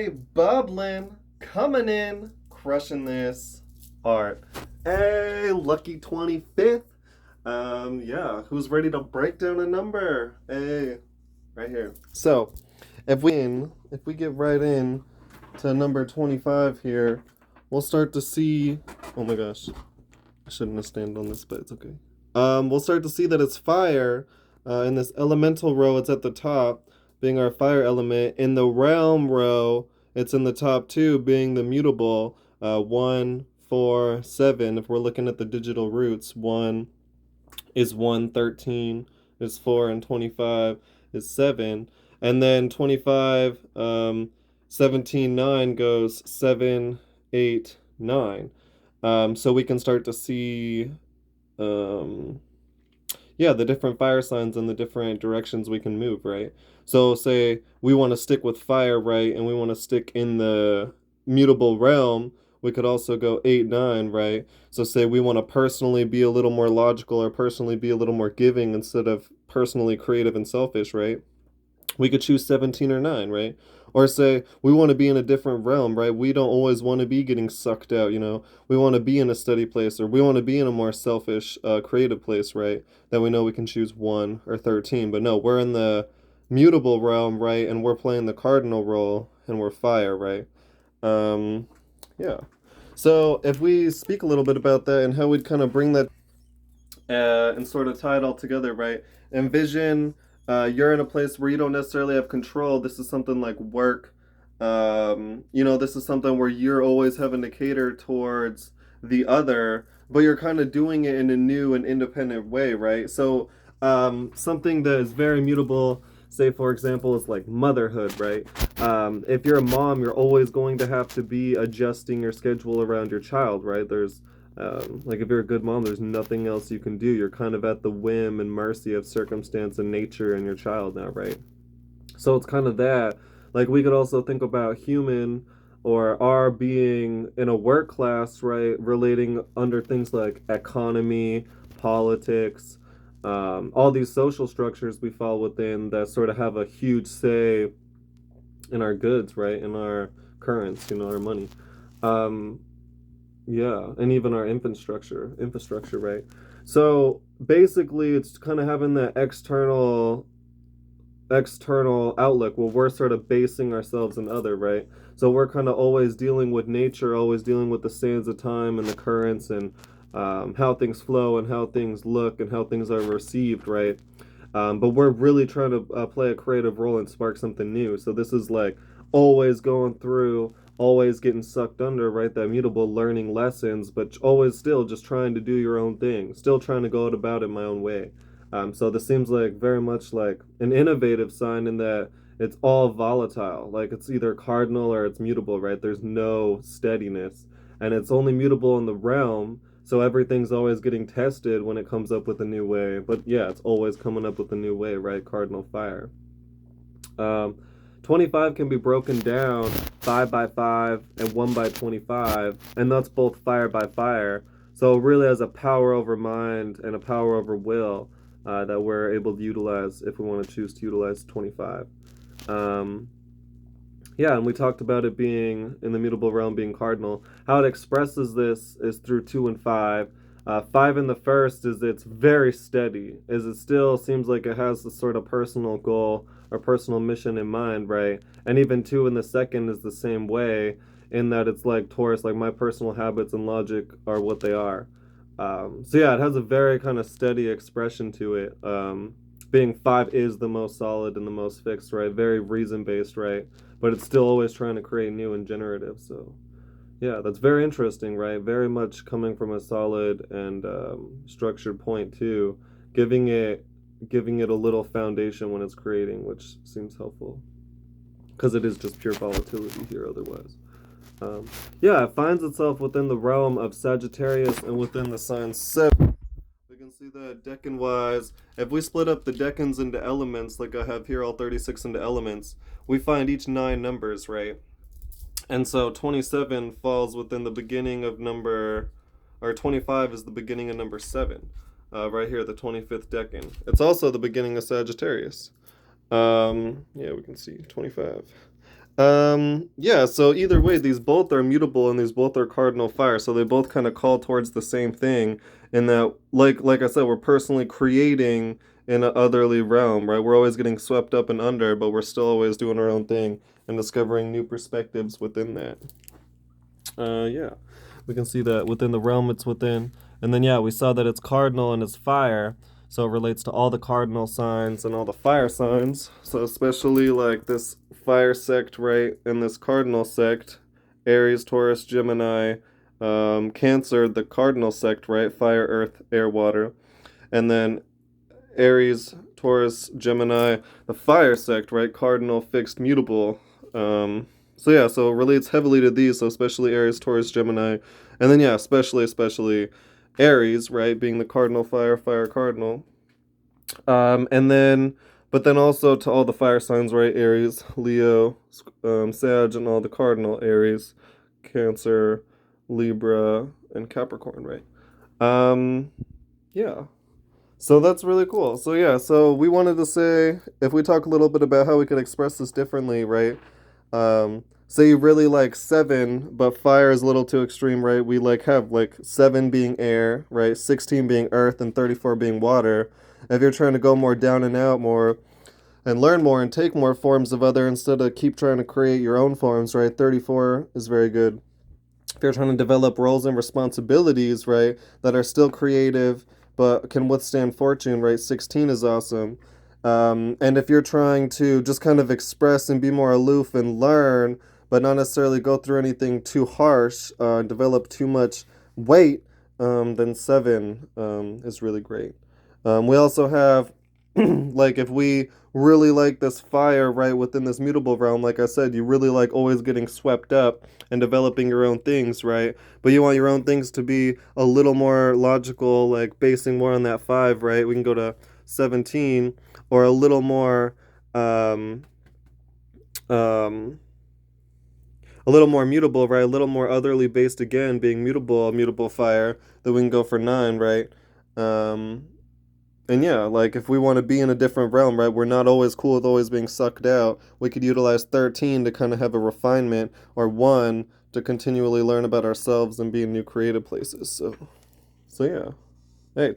bubbling, coming in, crushing this art. Hey, lucky 25th. Yeah, who's ready to break down a number? Hey, right here. So, if we get right in to number 25 here, we'll start to see, oh my gosh, I shouldn't have stand on this, but it's okay. We'll start to see that it's fire. In this elemental row, it's at the top, being our fire element. In the realm row, it's in the top two, being the mutable. 1, 4, 7. If we're looking at the digital roots, 1 is 1, 13 is 4, and 25 is 7. And then 25, 17, 9 goes 7, 8, 9. So we can start to see um, yeah, the different fire signs and the different directions we can move, right? So say we want to stick with fire, right? And we want to stick in the mutable realm, we could also go 8, 9, right? So say we want to personally be a little more logical or personally be a little more giving instead of personally creative and selfish, right? We could choose 17 or 9, right? Or say we want to be in a different realm, right? We don't always want to be getting sucked out, you know? We want to be in a steady place, or we want to be in a more selfish, creative place, right? That we know we can choose 1 or 13. But no, we're in the mutable realm, right? And we're playing the cardinal role, and we're fire, right? Um, yeah. So if we speak a little bit about that and how we'd kind of bring that and sort of tie it all together, right? Envision you're in a place where you don't necessarily have control. This is something like work. This is something where you're always having to cater towards the other, but you're kind of doing it in a new and independent way, right? So, something that is very mutable, say for example, is like motherhood, right? If you're a mom, you're always going to have to be adjusting your schedule around your child, right? Like if you're a good mom, there's nothing else you can do. You're kind of at the whim and mercy of circumstance and nature and your child now, right? So it's kind of that. Like we could also think about human or our being in a work class, right? Relating under things like economy, politics, all these social structures we fall within that sort of have a huge say in our goods, right? In our currents, our money. Um, yeah, and even our infrastructure, right? So basically, it's kind of having that external outlook where we're sort of basing ourselves in other, right? So we're kind of always dealing with nature, always dealing with the sands of time and the currents and how things flow and how things look and how things are received, right? But we're really trying to play a creative role and spark something new. So this is like always going through, always getting sucked under, right? That mutable learning lessons, but always still just trying to do your own thing, still trying to go about it my own way. So this seems like very much like an innovative sign in that it's all volatile. Like it's either cardinal or it's mutable, right? There's no steadiness. And it's only mutable in the realm, so everything's always getting tested when it comes up with a new way. But yeah, it's always coming up with a new way, right? Cardinal fire. Um, 25 can be broken down 5 by 5 and 1 by 25, and that's both fire by fire. So it really has a power over mind and a power over will that we're able to utilize if we want to choose to utilize 25. Um, yeah, and we talked about it being in the mutable realm being cardinal. How it expresses this is through 2 and 5. 5 in the first is it's very steady, as it still seems like it has this sort of personal goal or personal mission in mind, right? And even 2 in the second is the same way, in that it's like Taurus, like my personal habits and logic are what they are. So yeah, it has a very kind of steady expression to it. Being 5 is the most solid and the most fixed, right? Very reason based, right? But it's still always trying to create new and generative. So yeah, that's very interesting, right? Very much coming from a solid and structured point too, giving it a little foundation when it's creating, which seems helpful because it is just pure volatility here otherwise. Yeah, it finds itself within the realm of Sagittarius and within the sign 7. We can see that decan wise, if we split up the decans into elements, like I have here all 36 into elements, we find each 9 numbers, right? And so 27 falls within the beginning of number, or 25 is the beginning of number 7, right here, the 25th decan. It's also the beginning of Sagittarius. Yeah, we can see 25. Yeah, so either way, these both are mutable and these both are cardinal fire, so they both kind of call towards the same thing in that, like I said, we're personally creating in an otherly realm, right? We're always getting swept up and under, but we're still always doing our own thing and discovering new perspectives within that. Yeah, we can see that within the realm it's within. And then, yeah, we saw that it's cardinal and it's fire. So it relates to all the cardinal signs and all the fire signs. So, especially like this fire sect, right? And this cardinal sect Aries, Taurus, Gemini, Cancer, the cardinal sect, right? Fire, earth, air, water. And then Aries, Taurus, Gemini, the fire sect, right? Cardinal, fixed, mutable. So yeah, so it relates heavily to these, so especially Aries, Taurus, Gemini, and then yeah, especially Aries, right, being the cardinal fire, fire cardinal. And then, but then also to all the fire signs, right? Aries, Leo, Sag, and all the cardinal Aries, Cancer, Libra, and Capricorn, right? Um, yeah. So that's really cool. So yeah, so we wanted to say if we talk a little bit about how we could express this differently, right? Say you really like seven, but fire is a little too extreme, right? We like have like seven being air, right? 16 being earth, and 34 being water. If you're trying to go more down and out more and learn more and take more forms of other instead of keep trying to create your own forms, right? 34 is very good. If you're trying to develop roles and responsibilities, right, that are still creative but can withstand fortune, right, 16 is awesome. And if you're trying to just kind of express and be more aloof and learn, but not necessarily go through anything too harsh, develop too much weight, then 7 is really great. We also have, like, if we really like this fire, right, within this mutable realm, like I said, you really like always getting swept up and developing your own things, right? But you want your own things to be a little more logical, like basing more on that 5, right? We can go to 17, or a little more, um, um, a little more mutable, right? A little more otherly based again, being mutable, mutable fire. Then we can go for 9, right? Um, and yeah, like if we want to be in a different realm, right? We're not always cool with always being sucked out. We could utilize 13 to kind of have a refinement, or 1 to continually learn about ourselves and be in new creative places. So yeah. Hey,